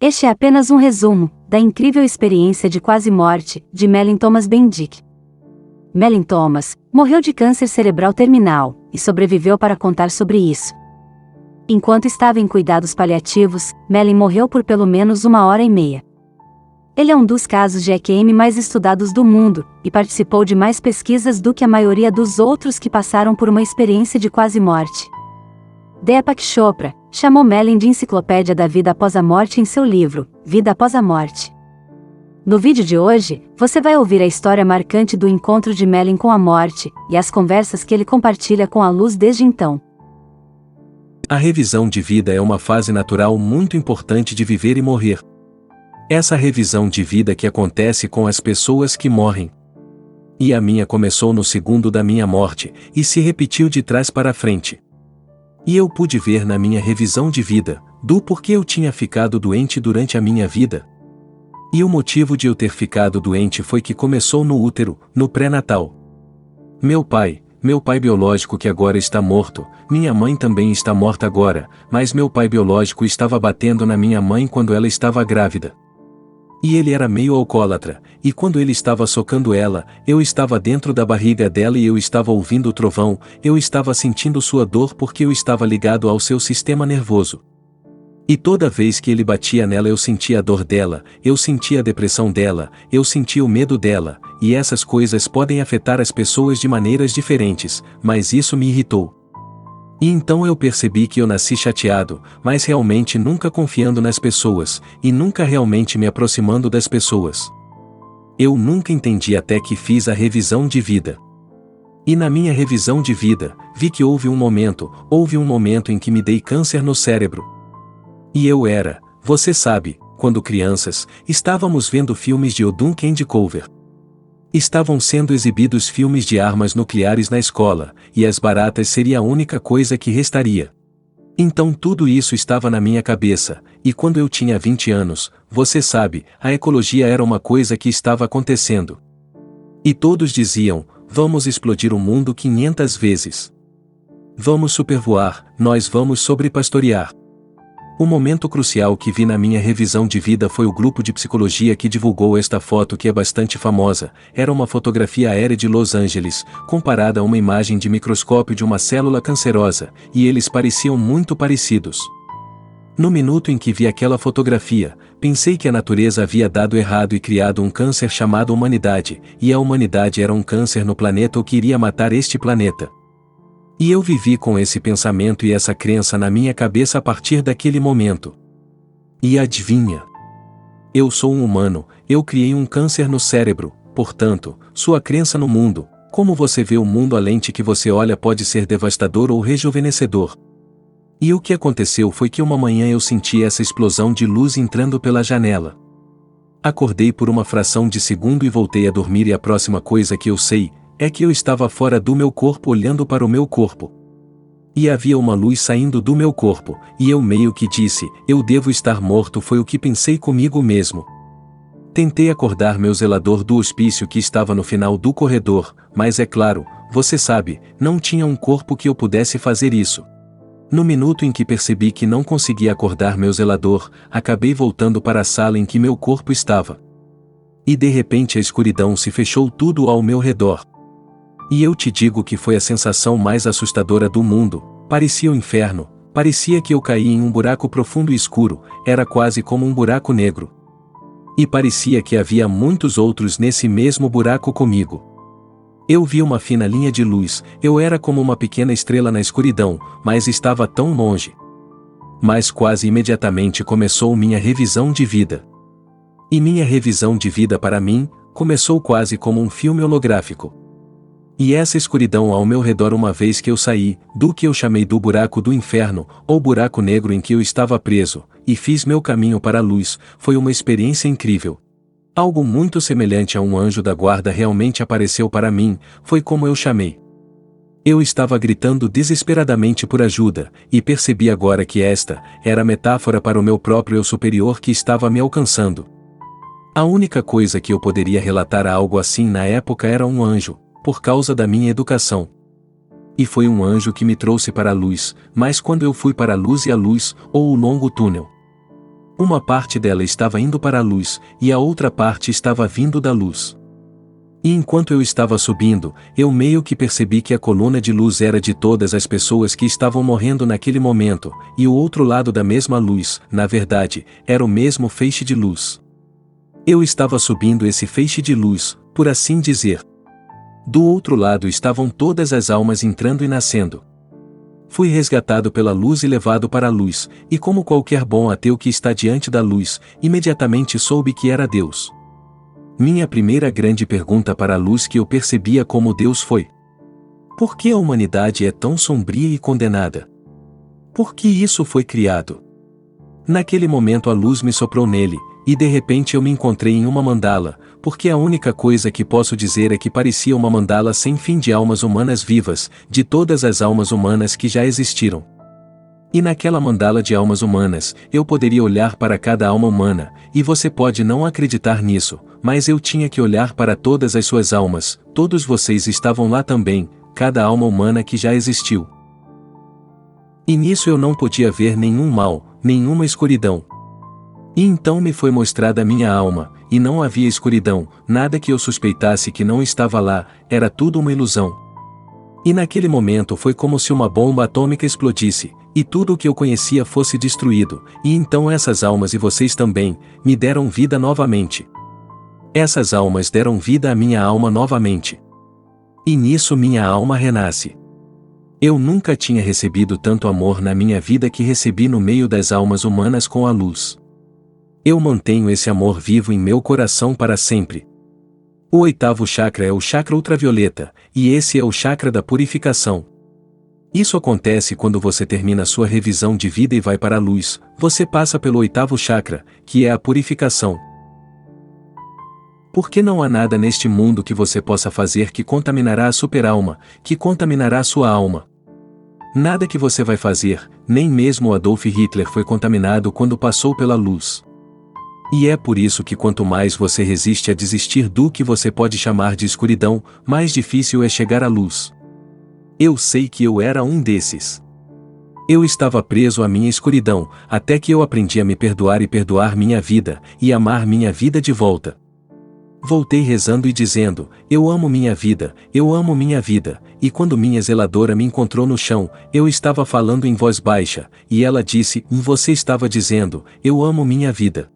Este é apenas um resumo da incrível experiência de quase morte de Mellin Thomas Bendick. Mellin Thomas morreu de câncer cerebral terminal e sobreviveu para contar sobre isso. Enquanto estava em cuidados paliativos, Mellin morreu por pelo menos 1h30. Ele é um dos casos de EQM mais estudados do mundo e participou de mais pesquisas do que a maioria dos outros que passaram por uma experiência de quase morte. Deepak Chopra chamou Mellin de enciclopédia da vida após a morte em seu livro, Vida Após a Morte. No vídeo de hoje, você vai ouvir a história marcante do encontro de Mellin com a morte e as conversas que ele compartilha com a luz desde então. A revisão de vida é uma fase natural muito importante de viver e morrer. Essa revisão de vida que acontece com as pessoas que morrem. E a minha começou no segundo da minha morte, e se repetiu de trás para frente. E eu pude ver na minha revisão de vida, do porquê eu tinha ficado doente durante a minha vida. E o motivo de eu ter ficado doente foi que começou no útero, no pré-natal. Meu pai biológico que agora está morto, minha mãe também está morta agora, mas meu pai biológico estava batendo na minha mãe quando ela estava grávida. E ele era meio alcoólatra, e quando ele estava socando ela, eu estava dentro da barriga dela e eu estava ouvindo o trovão, eu estava sentindo sua dor porque eu estava ligado ao seu sistema nervoso. E toda vez que ele batia nela eu sentia a dor dela, eu sentia a depressão dela, eu sentia o medo dela, e essas coisas podem afetar as pessoas de maneiras diferentes, mas isso me irritou. E então eu percebi que eu nasci chateado, mas realmente nunca confiando nas pessoas, e nunca realmente me aproximando das pessoas. Eu nunca entendi até que fiz a revisão de vida. E na minha revisão de vida, vi que houve um momento em que me dei câncer no cérebro. E você sabe, quando crianças, estávamos vendo filmes de Odum Candy Cover. Estavam sendo exibidos filmes de armas nucleares na escola, e as baratas seria a única coisa que restaria. Então tudo isso estava na minha cabeça, e quando eu tinha 20 anos, você sabe, a ecologia era uma coisa que estava acontecendo. E todos diziam, vamos explodir o mundo 500 vezes. Vamos supervoar, nós vamos sobrepastorear. O momento crucial que vi na minha revisão de vida foi o grupo de psicologia que divulgou esta foto que é bastante famosa, era uma fotografia aérea de Los Angeles, comparada a uma imagem de microscópio de uma célula cancerosa, e eles pareciam muito parecidos. No minuto em que vi aquela fotografia, pensei que a natureza havia dado errado e criado um câncer chamado humanidade, e a humanidade era um câncer no planeta ou que iria matar este planeta. E eu vivi com esse pensamento e essa crença na minha cabeça a partir daquele momento. E adivinha? Eu sou um humano, eu criei um câncer no cérebro, portanto, sua crença no mundo, como você vê o mundo a lente que você olha pode ser devastador ou rejuvenescedor. E o que aconteceu foi que uma manhã eu senti essa explosão de luz entrando pela janela. Acordei por uma fração de segundo e voltei a dormir e a próxima coisa que eu sei, é que eu estava fora do meu corpo olhando para o meu corpo. E havia uma luz saindo do meu corpo, e eu meio que disse, eu devo estar morto foi o que pensei comigo mesmo. Tentei acordar meu zelador do hospício que estava no final do corredor, mas é claro, você sabe, não tinha um corpo que eu pudesse fazer isso. No minuto em que percebi que não conseguia acordar meu zelador, acabei voltando para a sala em que meu corpo estava. E de repente a escuridão se fechou tudo ao meu redor. E eu te digo que foi a sensação mais assustadora do mundo, parecia o inferno, parecia que eu caí em um buraco profundo e escuro, era quase como um buraco negro. E parecia que havia muitos outros nesse mesmo buraco comigo. Eu vi uma fina linha de luz, eu era como uma pequena estrela na escuridão, mas estava tão longe. Mas quase imediatamente começou minha revisão de vida. E minha revisão de vida para mim, começou quase como um filme holográfico. E essa escuridão ao meu redor uma vez que eu saí, do que eu chamei do buraco do inferno, ou buraco negro em que eu estava preso, e fiz meu caminho para a luz, foi uma experiência incrível. Algo muito semelhante a um anjo da guarda realmente apareceu para mim, foi como eu chamei. Eu estava gritando desesperadamente por ajuda, e percebi agora que esta era a metáfora para o meu próprio eu superior que estava me alcançando. A única coisa que eu poderia relatar a algo assim na época era um anjo, por causa da minha educação. E foi um anjo que me trouxe para a luz, mas quando eu fui para a luz e a luz, ou o longo túnel. Uma parte dela estava indo para a luz, e a outra parte estava vindo da luz. E enquanto eu estava subindo, eu meio que percebi que a coluna de luz era de todas as pessoas que estavam morrendo naquele momento, e o outro lado da mesma luz, na verdade, era o mesmo feixe de luz. Eu estava subindo esse feixe de luz, por assim dizer. Do outro lado estavam todas as almas entrando e nascendo. Fui resgatado pela luz e levado para a luz, e como qualquer bom ateu que está diante da luz, imediatamente soube que era Deus. Minha primeira grande pergunta para a luz que eu percebia como Deus foi: por que a humanidade é tão sombria e condenada? Por que isso foi criado? Naquele momento a luz me soprou nele, e de repente eu me encontrei em uma mandala, porque a única coisa que posso dizer é que parecia uma mandala sem fim de almas humanas vivas, de todas as almas humanas que já existiram. E naquela mandala de almas humanas, eu poderia olhar para cada alma humana, e você pode não acreditar nisso, mas eu tinha que olhar para todas as suas almas, todos vocês estavam lá também, cada alma humana que já existiu. E nisso eu não podia ver nenhum mal, nenhuma escuridão. E então me foi mostrada a minha alma, e não havia escuridão, nada que eu suspeitasse que não estava lá, era tudo uma ilusão. E naquele momento foi como se uma bomba atômica explodisse, e tudo o que eu conhecia fosse destruído, e então essas almas e vocês também, me deram vida novamente. Essas almas deram vida à minha alma novamente. E nisso minha alma renasce. Eu nunca tinha recebido tanto amor na minha vida que recebi no meio das almas humanas com a luz. Eu mantenho esse amor vivo em meu coração para sempre. O 8º chakra é o chakra ultravioleta, e esse é o chakra da purificação. Isso acontece quando você termina sua revisão de vida e vai para a luz, você passa pelo 8º chakra, que é a purificação. Porque não há nada neste mundo que você possa fazer que contaminará a superalma, que contaminará a sua alma. Nada que você vai fazer, nem mesmo o Adolf Hitler foi contaminado quando passou pela luz. E é por isso que quanto mais você resiste a desistir do que você pode chamar de escuridão, mais difícil é chegar à luz. Eu sei que eu era um desses. Eu estava preso à minha escuridão, até que eu aprendi a me perdoar e perdoar minha vida, e amar minha vida de volta. Voltei rezando e dizendo: eu amo minha vida, e quando minha zeladora me encontrou no chão, eu estava falando em voz baixa, e ela disse: você estava dizendo, eu amo minha vida.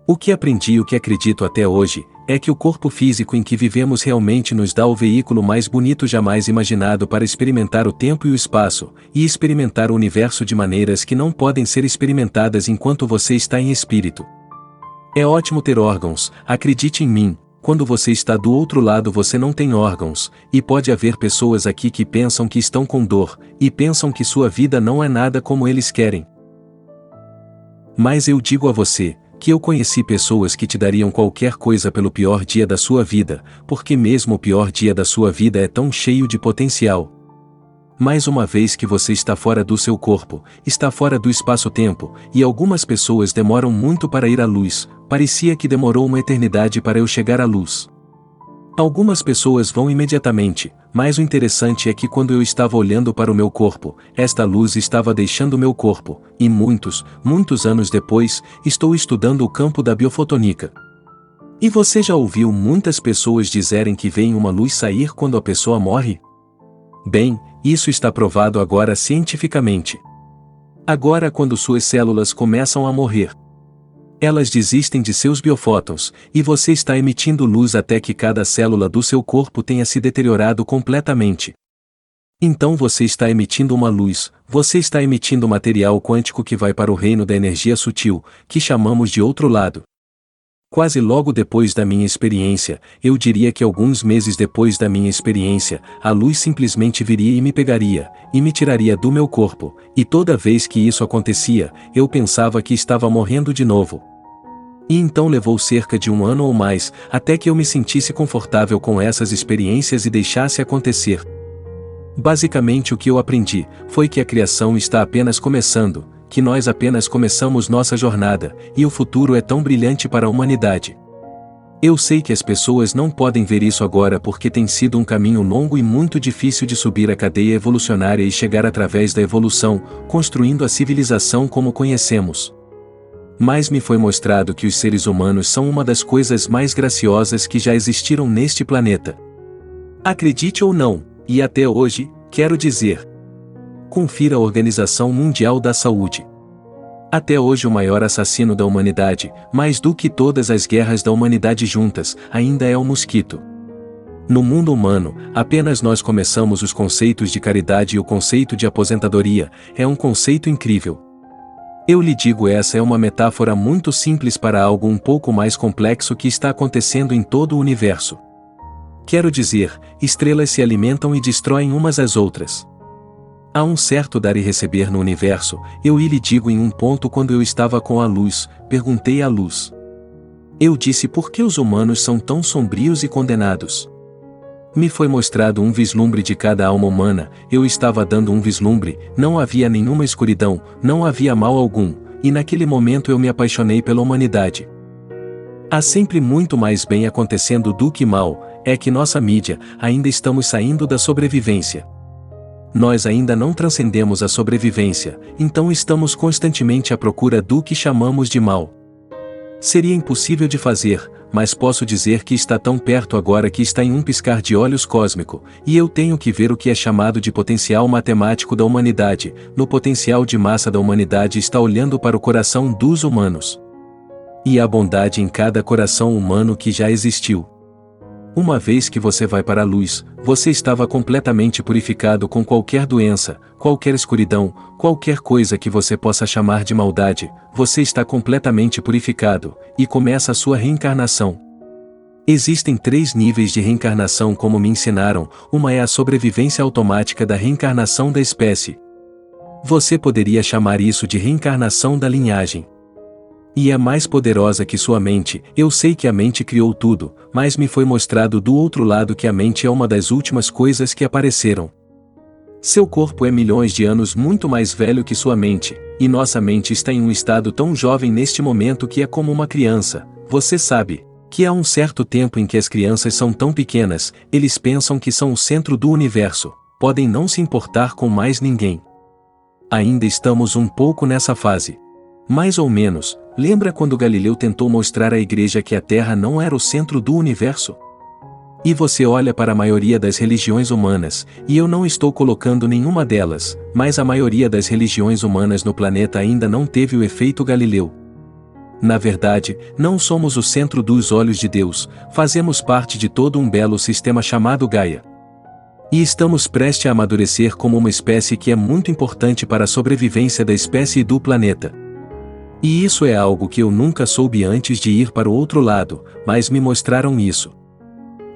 O que aprendi e o que acredito até hoje, é que o corpo físico em que vivemos realmente nos dá o veículo mais bonito jamais imaginado para experimentar o tempo e o espaço, e experimentar o universo de maneiras que não podem ser experimentadas enquanto você está em espírito. É ótimo ter órgãos, acredite em mim, quando você está do outro lado você não tem órgãos, e pode haver pessoas aqui que pensam que estão com dor, e pensam que sua vida não é nada como eles querem. Mas eu digo a você, que eu conheci pessoas que te dariam qualquer coisa pelo pior dia da sua vida, porque mesmo o pior dia da sua vida é tão cheio de potencial. Mas uma vez que você está fora do seu corpo, está fora do espaço-tempo, e algumas pessoas demoram muito para ir à luz, parecia que demorou uma eternidade para eu chegar à luz. Algumas pessoas vão imediatamente, mas o interessante é que quando eu estava olhando para o meu corpo, esta luz estava deixando meu corpo, e muitos anos depois, estou estudando o campo da biofotônica. E você já ouviu muitas pessoas dizerem que veem uma luz sair quando a pessoa morre? Bem, isso está provado agora cientificamente. Agora quando suas células começam a morrer, elas desistem de seus biofótons, e você está emitindo luz até que cada célula do seu corpo tenha se deteriorado completamente. Então você está emitindo uma luz, você está emitindo material quântico que vai para o reino da energia sutil, que chamamos de outro lado. Quase logo depois da minha experiência, eu diria que alguns meses depois da minha experiência, a luz simplesmente viria e me pegaria, e me tiraria do meu corpo, e toda vez que isso acontecia, eu pensava que estava morrendo de novo. E então levou cerca de 1 ano ou mais, até que eu me sentisse confortável com essas experiências e deixasse acontecer. Basicamente o que eu aprendi, foi que a criação está apenas começando, que nós apenas começamos nossa jornada, e o futuro é tão brilhante para a humanidade. Eu sei que as pessoas não podem ver isso agora porque tem sido um caminho longo e muito difícil de subir a cadeia evolucionária e chegar através da evolução, construindo a civilização como conhecemos. Mas me foi mostrado que os seres humanos são uma das coisas mais graciosas que já existiram neste planeta. Acredite ou não, e até hoje, quero dizer. Confira a Organização Mundial da Saúde. Até hoje o maior assassino da humanidade, mais do que todas as guerras da humanidade juntas, ainda é o mosquito. No mundo humano, apenas nós começamos os conceitos de caridade e o conceito de aposentadoria, é um conceito incrível. Eu lhe digo, essa é uma metáfora muito simples para algo um pouco mais complexo que está acontecendo em todo o universo. Quero dizer, estrelas se alimentam e destroem umas às outras. Há um certo dar e receber no universo, eu lhe digo em um ponto quando eu estava com a luz, perguntei à luz. Eu disse por que os humanos são tão sombrios e condenados. Me foi mostrado um vislumbre de cada alma humana, eu estava dando um vislumbre, não havia nenhuma escuridão, não havia mal algum, e naquele momento eu me apaixonei pela humanidade. Há sempre muito mais bem acontecendo do que mal, é que nossa mídia, ainda estamos saindo da sobrevivência. Nós ainda não transcendemos a sobrevivência, então estamos constantemente à procura do que chamamos de mal. Seria impossível de fazer, mas posso dizer que está tão perto agora que está em um piscar de olhos cósmico, e eu tenho que ver o que é chamado de potencial matemático da humanidade, no potencial de massa da humanidade está olhando para o coração dos humanos. E a bondade em cada coração humano que já existiu. Uma vez que você vai para a luz, você estava completamente purificado com qualquer doença, qualquer escuridão, qualquer coisa que você possa chamar de maldade, você está completamente purificado, e começa a sua reencarnação. Existem 3 níveis de reencarnação como me ensinaram, uma é a sobrevivência automática da reencarnação da espécie. Você poderia chamar isso de reencarnação da linhagem. E é mais poderosa que sua mente, eu sei que a mente criou tudo, mas me foi mostrado do outro lado que a mente é uma das últimas coisas que apareceram. Seu corpo é milhões de anos muito mais velho que sua mente, e nossa mente está em um estado tão jovem neste momento que é como uma criança. Você sabe que há um certo tempo em que as crianças são tão pequenas, eles pensam que são o centro do universo, podem não se importar com mais ninguém. Ainda estamos um pouco nessa fase. Mais ou menos, lembra quando Galileu tentou mostrar à igreja que a Terra não era o centro do universo? E você olha para a maioria das religiões humanas, e eu não estou colocando nenhuma delas, mas a maioria das religiões humanas no planeta ainda não teve o efeito Galileu. Na verdade, não somos o centro dos olhos de Deus, fazemos parte de todo um belo sistema chamado Gaia. E estamos prestes a amadurecer como uma espécie que é muito importante para a sobrevivência da espécie e do planeta. E isso é algo que eu nunca soube antes de ir para o outro lado, mas me mostraram isso.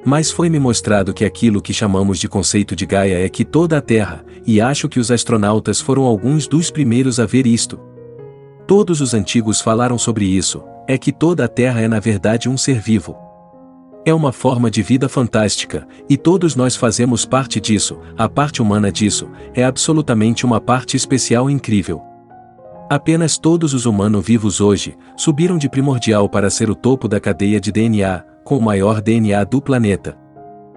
Mas foi-me mostrado que aquilo que chamamos de conceito de Gaia é que toda a Terra, e acho que os astronautas foram alguns dos primeiros a ver isto. Todos os antigos falaram sobre isso, é que toda a Terra é na verdade um ser vivo. É uma forma de vida fantástica, e todos nós fazemos parte disso, a parte humana disso, é absolutamente uma parte especial e incrível. Apenas todos os humanos vivos hoje, subiram de primordial para ser o topo da cadeia de DNA, com o maior DNA do planeta.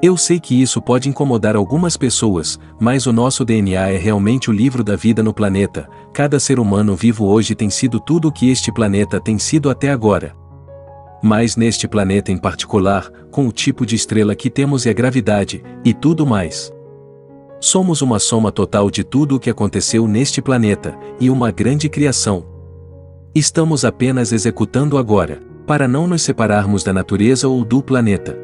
Eu sei que isso pode incomodar algumas pessoas, mas o nosso DNA é realmente o livro da vida no planeta, cada ser humano vivo hoje tem sido tudo o que este planeta tem sido até agora. Mas neste planeta em particular, com o tipo de estrela que temos e a gravidade, e tudo mais. Somos uma soma total de tudo o que aconteceu neste planeta, e uma grande criação. Estamos apenas executando agora, para não nos separarmos da natureza ou do planeta.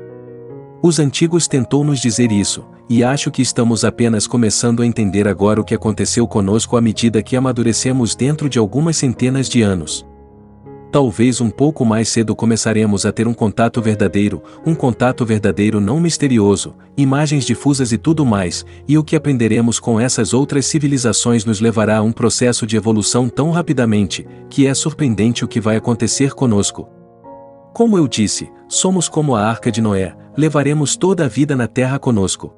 Os antigos tentou nos dizer isso, e acho que estamos apenas começando a entender agora o que aconteceu conosco à medida que amadurecemos dentro de algumas centenas de anos. Talvez um pouco mais cedo começaremos a ter um contato verdadeiro não misterioso, imagens difusas e tudo mais, e o que aprenderemos com essas outras civilizações nos levará a um processo de evolução tão rapidamente, que é surpreendente o que vai acontecer conosco. Como eu disse, somos como a Arca de Noé, levaremos toda a vida na Terra conosco.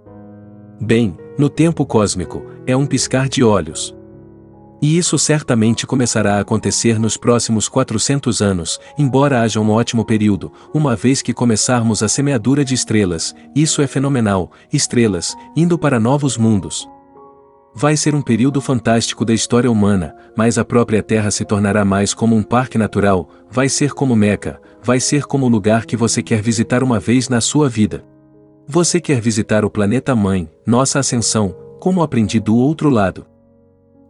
Bem, no tempo cósmico, é um piscar de olhos. E isso certamente começará a acontecer nos próximos 400 anos, embora haja um ótimo período, uma vez que começarmos a semeadura de estrelas, isso é fenomenal, estrelas, indo para novos mundos. Vai ser um período fantástico da história humana, mas a própria Terra se tornará mais como um parque natural, vai ser como Meca, vai ser como o lugar que você quer visitar uma vez na sua vida. Você quer visitar o planeta Mãe, nossa ascensão, como aprendi do outro lado.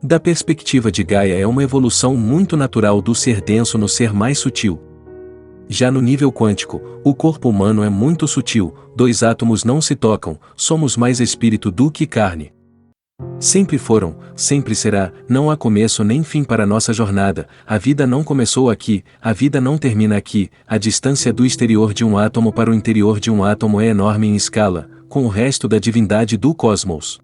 Da perspectiva de Gaia é uma evolução muito natural do ser denso no ser mais sutil. Já no nível quântico, o corpo humano é muito sutil, 2 átomos não se tocam, somos mais espírito do que carne. Sempre foram, sempre será, não há começo nem fim para nossa jornada, a vida não começou aqui, a vida não termina aqui, a distância do exterior de um átomo para o interior de um átomo é enorme em escala, com o resto da divindade do cosmos.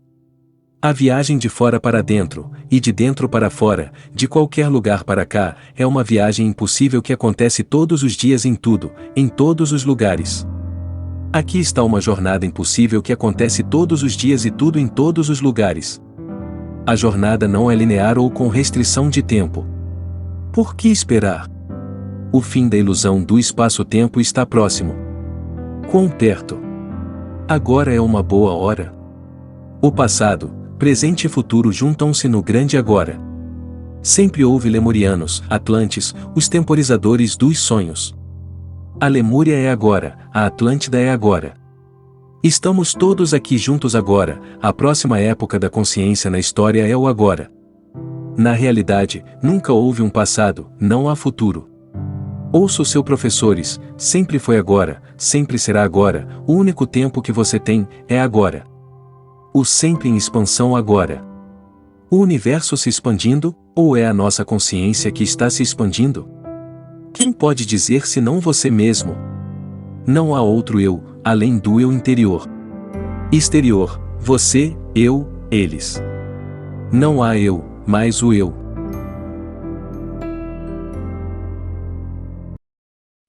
A viagem de fora para dentro, e de dentro para fora, de qualquer lugar para cá, é uma viagem impossível que acontece todos os dias em tudo, em todos os lugares. Aqui está uma jornada impossível que acontece todos os dias e tudo em todos os lugares. A jornada não é linear ou com restrição de tempo. Por que esperar? O fim da ilusão do espaço-tempo está próximo. Quão perto? Agora é uma boa hora. O passado, presente e futuro juntam-se no grande agora. Sempre houve lemurianos, atlantes, os temporizadores dos sonhos. A Lemúria é agora, a Atlântida é agora. Estamos todos aqui juntos agora, a próxima época da consciência na história é o agora. Na realidade, nunca houve um passado, não há futuro. Ouça os seus professores, sempre foi agora, sempre será agora, o único tempo que você tem, é agora. O sempre em expansão agora. O universo se expandindo, ou é a nossa consciência que está se expandindo? Quem pode dizer senão você mesmo? Não há outro eu, além do eu interior. Exterior, você, eu, eles. Não há eu, mas o eu.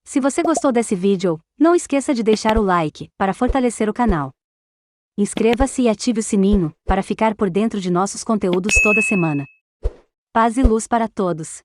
Se você gostou desse vídeo, não esqueça de deixar o like, para fortalecer o canal. Inscreva-se e ative o sininho, para ficar por dentro de nossos conteúdos toda semana. Paz e luz para todos.